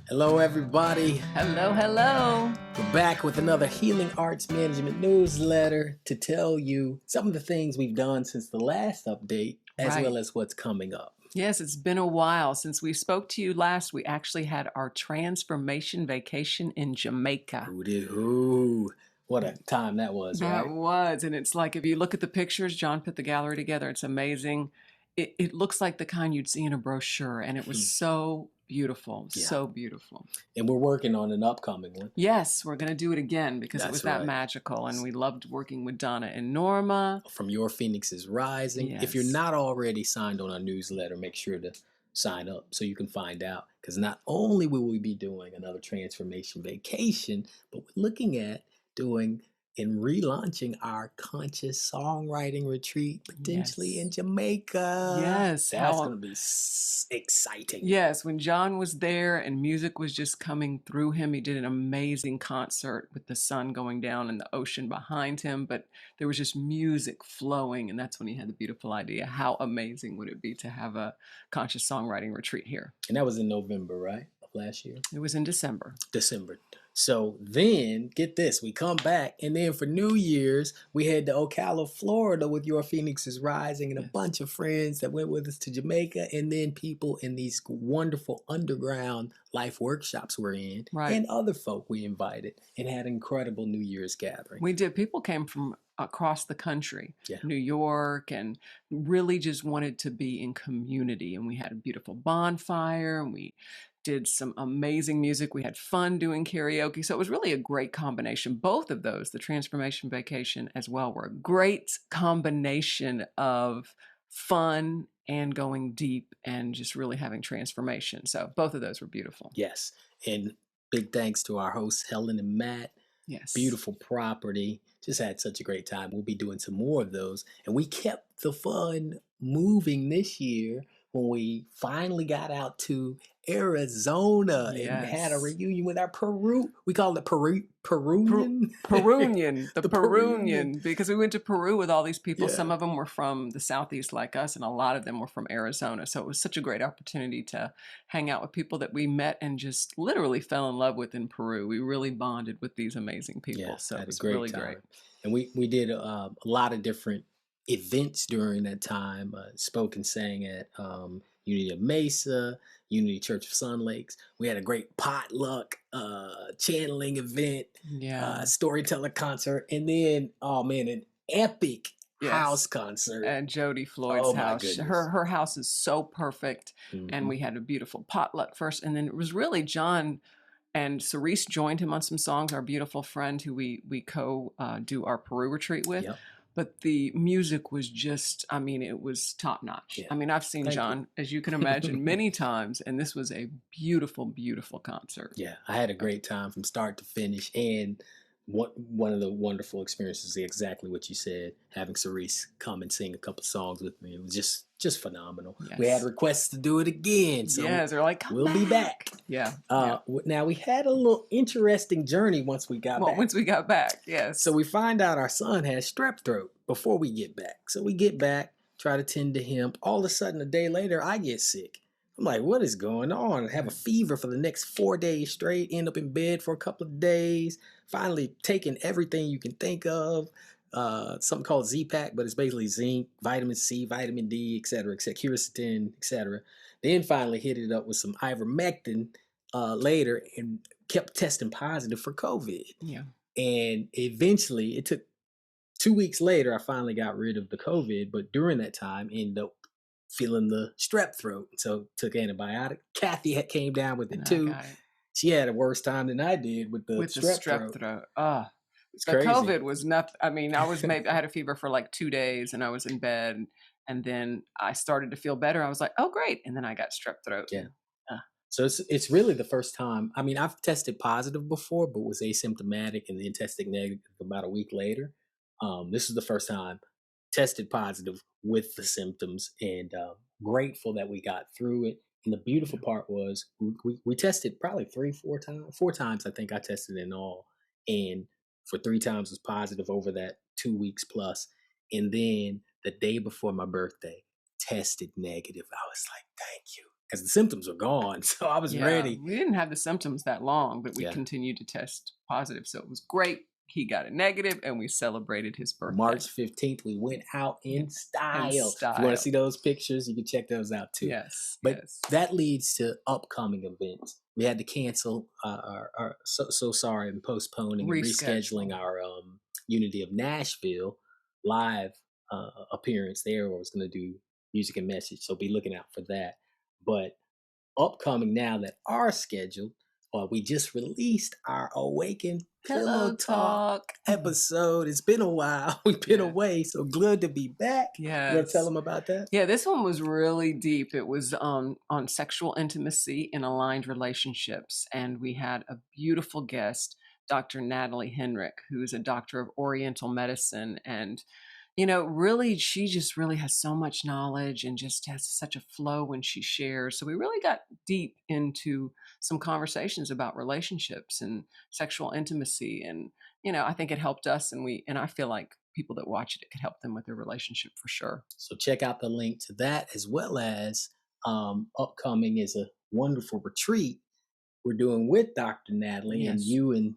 Hello, everybody. Hello, hello. We're back with another Healing Arts Management newsletter to tell you some of the things we've done since the last update, as Right. well as what's coming up. Yes, it's been a while since we spoke to you last. We actually had our transformation vacation in Jamaica. Ooh, what a time that was, That right? was, and it's like if you look at the pictures, John put the gallery together. It's amazing. It looks like the kind you'd see in a brochure, and it was so beautiful, Yeah. so beautiful. And we're working on an upcoming one. Yes, we're going to do it again because it That's was that right. magical, and we loved working with Donna and Norma. From Your Phoenix is Rising. If you're Yes. not already signed on our newsletter, make sure to sign up so you can find out. Because not only will we be doing another transformation vacation, but we're looking at doing and relaunching our conscious songwriting retreat, potentially in Jamaica. Yes, That's going to be exciting. Yes, when John was there and music was just coming through him, he did an amazing concert with the sun going down and the ocean behind him, but there was just music flowing, and that's when he had the beautiful idea. How amazing would it be to have a conscious songwriting retreat here? And that was in November, right? Of last year? It was in December. So then, get this, we come back, and then for New Year's, we head to Ocala, Florida with Your Phoenix is Rising and a bunch of friends that went with us to Jamaica, and then people in these wonderful underground life workshops we're in, and other folk we invited, and had an incredible New Year's gathering. We did. People came from across the country, New York, and really just wanted to be in community. And we had a beautiful bonfire, and we did some amazing music. We had fun doing karaoke. So it was really a great combination. Both of those, the Transformation Vacation as well, were a great combination of fun and going deep and just really having transformation. So both of those were beautiful. Yes. And big thanks to our hosts, Helen and Matt. Yes. Beautiful property. Just had such a great time. We'll be doing some more of those. And we kept the fun moving this year when we finally got out to Arizona and had a reunion with our Peru. We call it Peruvian. Peruvian, the Peruvian, because we went to Peru with all these people. Some of them were from the Southeast like us, and a lot of them were from Arizona. So it was such a great opportunity to hang out with people that we met and just literally fell in love with in Peru. We really bonded with these amazing people. So it was really great. And we did a lot of different events during that time. Spoke and sang at Unity of Mesa, Unity Church of Sun Lakes. We had a great potluck channeling event, storyteller concert, and then an epic house concert at Jody Floyd's house. Her house is so perfect, and we had a beautiful potluck first, and then it was really John and Cerise joined him on some songs. Our beautiful friend who we do our Peru retreat with. But the music was just, it was top notch. I've seen John, as you can imagine, many times, and this was a beautiful, beautiful concert. Yeah, I had a great time from start to finish, and one of the wonderful experiences is exactly what you said, having Cerise come and sing a couple songs with me. It was just phenomenal. We had requests to do it again, so they're like, we'll be back. Now we had a little interesting journey once we got back. Yes. So we find out our son has strep throat before we get back. So we get back, try to tend to him. All of a sudden, a day later, I get sick. I'm like, what is going on? I have a fever for the next 4 days straight, end up in bed for a couple of days, finally taking everything you can think of, something called Z-Pack, but it's basically zinc, vitamin C, vitamin D, et cetera, quercetin, et cetera. Then finally hit it up with some ivermectin later and kept testing positive for COVID. Yeah. And eventually, it took 2 weeks later, I finally got rid of the COVID, but during that time, ended up feeling the strep throat. So took antibiotic. Kathy came down with it too. She had a worse time than I did with the strep throat. It's crazy. COVID was nothing. I had a fever for like 2 days and I was in bed, and then I started to feel better. I was like, oh great. And then I got strep throat. Yeah. So it's really the first time. I've tested positive before, but was asymptomatic and then tested negative about a week later. This is the first time tested positive with the symptoms, and grateful that we got through it. And the beautiful part was we tested probably 4 times. I think I tested in all, and for 3 times was positive over that 2 weeks plus. And then the day before my birthday, tested negative. I was like, thank you. because the symptoms were gone. So I was Yeah, ready. we didn't have the symptoms that long, but we Yeah. continued to test positive. So it was great. He got a negative, and we celebrated his birthday. March 15th, we went out in style. In If you want to style. see those pictures, you can check those out too. Yes, But yes. that leads to upcoming events. We had to cancel so sorry, and postponing and rescheduling our Unity of Nashville live appearance there, where I was going to do music and message. So be looking out for that. But upcoming now that are scheduled, we just released our Awaken Pillow Talk episode. It's been a while. We've been away, so good to be back. Yes. You want to tell them about that? Yeah, this one was really deep. It was on sexual intimacy in aligned relationships, and we had a beautiful guest, Dr. Natalie Henrik, who's a doctor of Oriental medicine, and really, she just really has so much knowledge and just has such a flow when she shares. So we really got deep into some conversations about relationships and sexual intimacy. And, I think it helped us. And I feel like people that watch it could help them with their relationship for sure. So check out the link to that, as well as upcoming is a wonderful retreat we're doing with Dr. Natalie and you and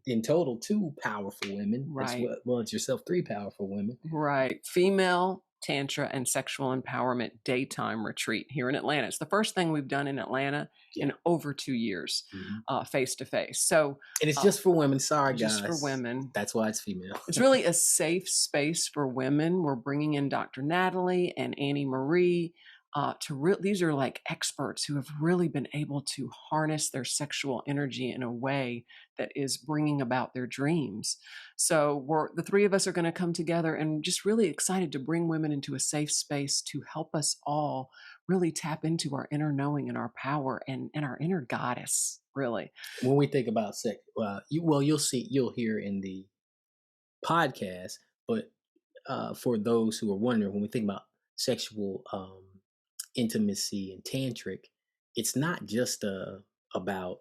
in total 2 powerful women, right? As well as yourself, 3 powerful women, right? Female Tantra and Sexual Empowerment Daytime Retreat here in Atlanta. It's the first thing we've done in Atlanta in over 2 years, face to face. So, and it's just for women. Sorry, guys, just for women. That's why it's female. It's really a safe space for women. We're bringing in Dr. Natalie and Annie Marie. These are like experts who have really been able to harness their sexual energy in a way that is bringing about their dreams. So the 3 of us are going to come together and just really excited to bring women into a safe space to help us all really tap into our inner knowing and our power and our inner goddess, really. When we think about sex, you'll hear in the podcast, but for those who are wondering, when we think about sexual intimacy and tantric, it's not just about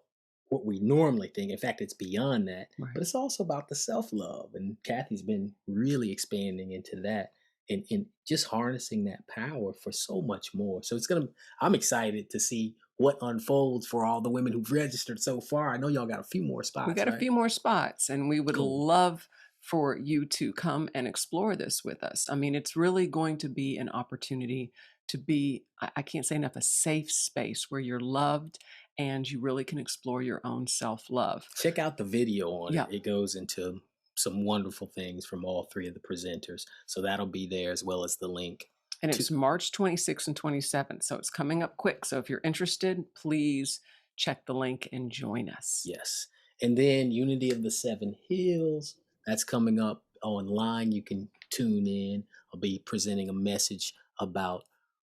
what we normally think. In fact, it's beyond that, but it's also about the self-love. And Kathy's been really expanding into that and just harnessing that power for so much more. So I'm excited to see what unfolds for all the women who've registered so far. I know y'all got a few more spots. We got a few more spots, and we would love for you to come and explore this with us. I mean, it's really going to be an opportunity to be, I can't say enough, a safe space where you're loved and you really can explore your own self-love. Check out the video on it. It goes into some wonderful things from all 3 of the presenters. So that'll be there, as well as the link. And it's March 26th and 27th. So it's coming up quick. So if you're interested, please check the link and join us. Yes. And then Unity of the 7 Hills, that's coming up online. You can tune in. I'll be presenting a message about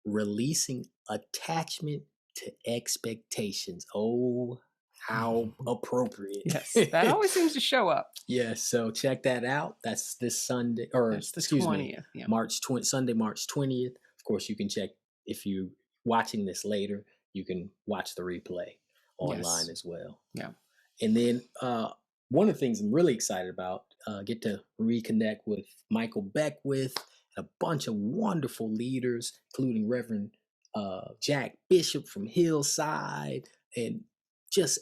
releasing attachment to expectations. Oh, how appropriate. Yes, that always seems to show up. Yes, so check that out. That's this Sunday, or that's the 20th. Sunday, March 20th. Of course, you can check, if you're watching this later, you can watch the replay online as well. Yeah. And then one of the things I'm really excited about, get to reconnect with Michael Beckwith, a bunch of wonderful leaders, including Reverend Jack Bishop from Hillside, and just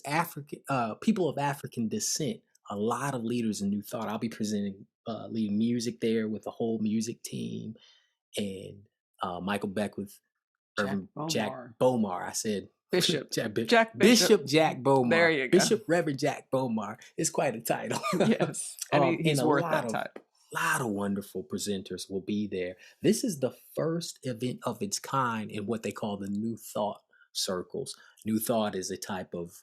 people of African descent. A lot of leaders in New Thought. I'll be presenting, leading music there with the whole music team, and Michael Beckwith, Reverend Jack Bomar. I said Bishop. Bishop Jack Bomar. There you go. Bishop Reverend Jack Bomar. It's quite a title. Yes, and he's worth that title. A lot of wonderful presenters will be there. This is the first event of its kind in what they call the New Thought circles. New Thought is a type of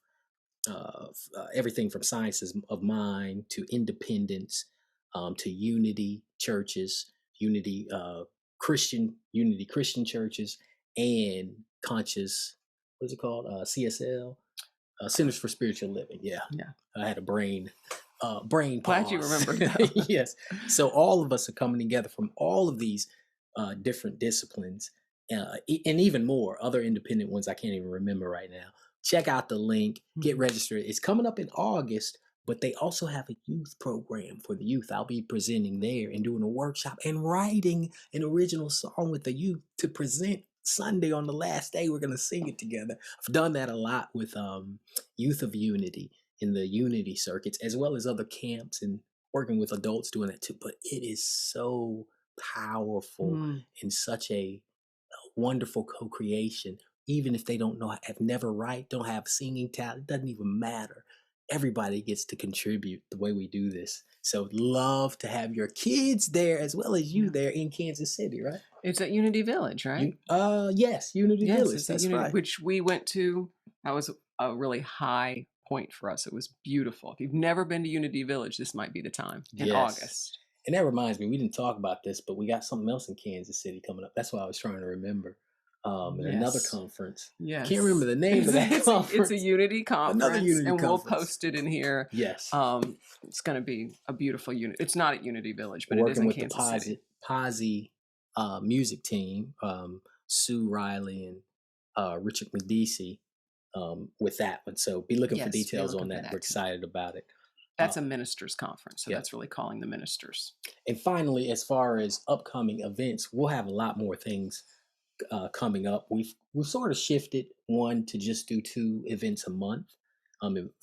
everything from sciences of mind to independence, to unity churches, Christian churches, and conscious, what is it called? CSL, Centers for Spiritual Living. Yeah. I had a brain pause. Glad you remembered that. Yes. So all of us are coming together from all of these different disciplines, and even more other independent ones I can't even remember right now. Check out the link, get registered. It's coming up in August, but they also have a youth program for the youth. I'll be presenting there and doing a workshop and writing an original song with the youth to present Sunday on the last day, we're going to sing it together. I've done that a lot with Youth of Unity in the Unity circuits, as well as other camps and working with adults doing that too. But it is so powerful and such a wonderful co-creation. Even if they don't know, have never don't have singing talent, it doesn't even matter. Everybody gets to contribute the way we do this. So love to have your kids there as well as you there in Kansas City, right? It's at Unity Village, right? Yes, Unity Village. It's that's Unity, right. Which we went to. That was a really high point for us. It was beautiful. If you've never been to Unity Village, this might be the time in August. And that reminds me, we didn't talk about this, but we got something else in Kansas City coming up. That's what I was trying to remember. Another conference. Yes. I can't remember the name of that conference. It's a Unity conference. Another Unity and conference. We'll post it in here. Yes. It's going to be a beautiful unit. It's not at Unity Village, but We're it is in working Kansas with City. the Posse music team, Sue Riley and Richard Medici, with that one. So be looking for details on that. We're excited about it. That's a ministers conference, so that's really calling the ministers. And finally, as far as upcoming events, we'll have a lot more things coming up. We've sort of shifted one to just do 2 events a month.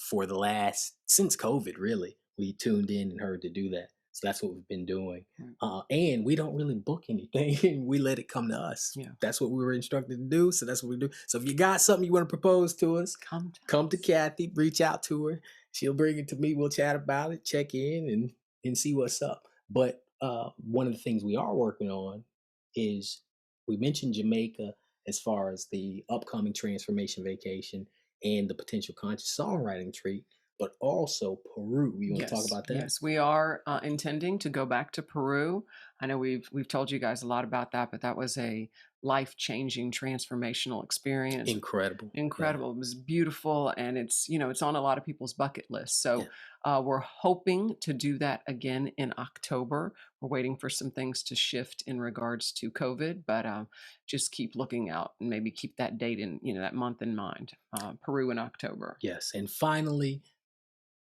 For the last, since COVID, really, we tuned in and heard to do that. So that's what we've been doing. And we don't really book anything. We let it come to us. Yeah. That's what we were instructed to do. So that's what we do. So if you got something you want to propose to us, come to Kathy, reach out to her. She'll bring it to me. We'll chat about it, check in and see what's up. But one of the things we are working on is, we mentioned Jamaica as far as the upcoming transformation vacation and the potential conscious songwriting treat, but also Peru. You want to talk about that? Yes, we are intending to go back to Peru. I know we've told you guys a lot about that, but that was a life-changing transformational experience. Incredible. Yeah. It was beautiful, and it's on a lot of people's bucket list. So we're hoping to do that again in October. We're waiting for some things to shift in regards to COVID, but just keep looking out and maybe keep that date in, that month in mind. Peru in October. Yes, and finally,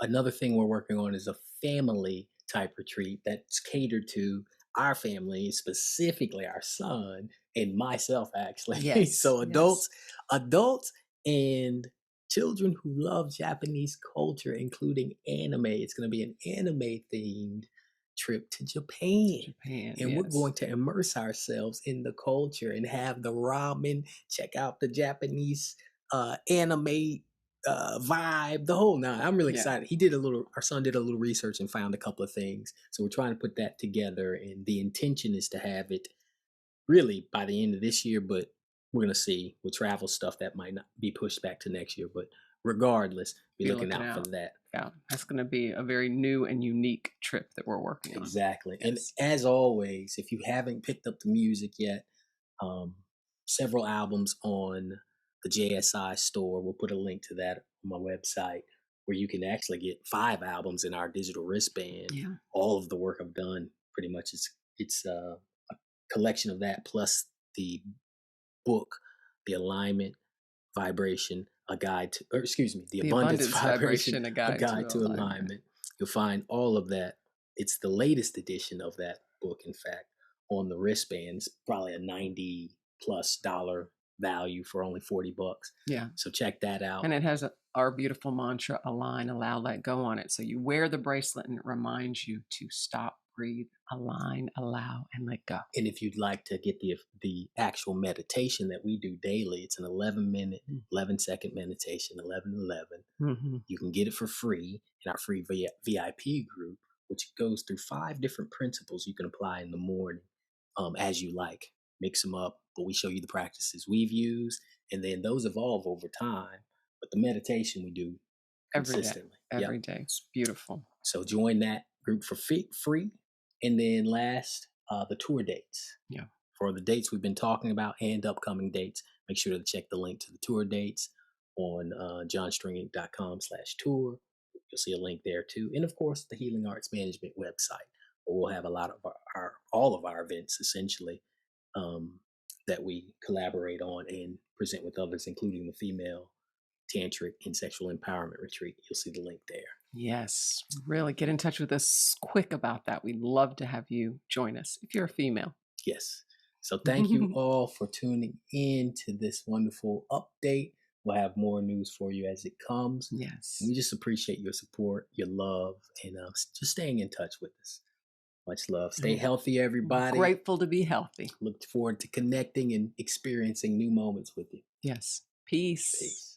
another thing we're working on is a family type retreat that's catered to our family, specifically our son and myself, actually. Yes, so adults and children who love Japanese culture, including anime. It's going to be an anime themed trip to Japan. And we're going to immerse ourselves in the culture and have the ramen, check out the Japanese anime vibe, the whole nine. I'm really excited. Our son did a little research and found a couple of things. So we're trying to put that together, and the intention is to have it really by the end of this year, but we're going to see with travel stuff that might not be pushed back to next year. But regardless, be looking out for that. Yeah, that's going to be a very new and unique trip that we're working on. Exactly. Yes. And as always, if you haven't picked up the music yet, several albums on the JSI store. We'll put a link to that on my website, where you can actually get 5 albums in our digital wristband. Yeah. All of the work I've done, pretty much, it's a collection of that, plus the book, The Alignment, Vibration, The Abundance Vibration, a guide to alignment. You'll find all of that. It's the latest edition of that book, in fact, on the wristband. It's probably a $90+ value for only $40. Yeah. So check that out. And it has our beautiful mantra, align, allow, let go on it. So you wear the bracelet and it reminds you to stop, breathe, align, allow, and let go. And if you'd like to get the actual meditation that we do daily, it's an 11-minute, 11-second meditation, 11-11. You can get it for free in our free VIP group, which goes through 5 different principles you can apply in the morning as you like. Mix them up, but we show you the practices we've used, and then those evolve over time. But the meditation we do consistently. Every day. It's beautiful. So join that group for free. And then last, the tour dates. Yeah. For the dates we've been talking about and upcoming dates, make sure to check the link to the tour dates on johnstringinc.com/tour. You'll see a link there too. And of course, the Healing Arts Management website, where we'll have a lot of all of our events, essentially, that we collaborate on and present with others, including the female tantric and sexual empowerment retreat. You'll see the link there. Yes, really get in touch with us quick about that. We'd love to have you join us if you're a female. Yes. So thank you all for tuning in to this wonderful update. We'll have more news for you as it comes. Yes. And we just appreciate your support, your love, and just staying in touch with us. Much love. Stay healthy, everybody. Grateful to be healthy. Look forward to connecting and experiencing new moments with you. Yes. Peace. Peace.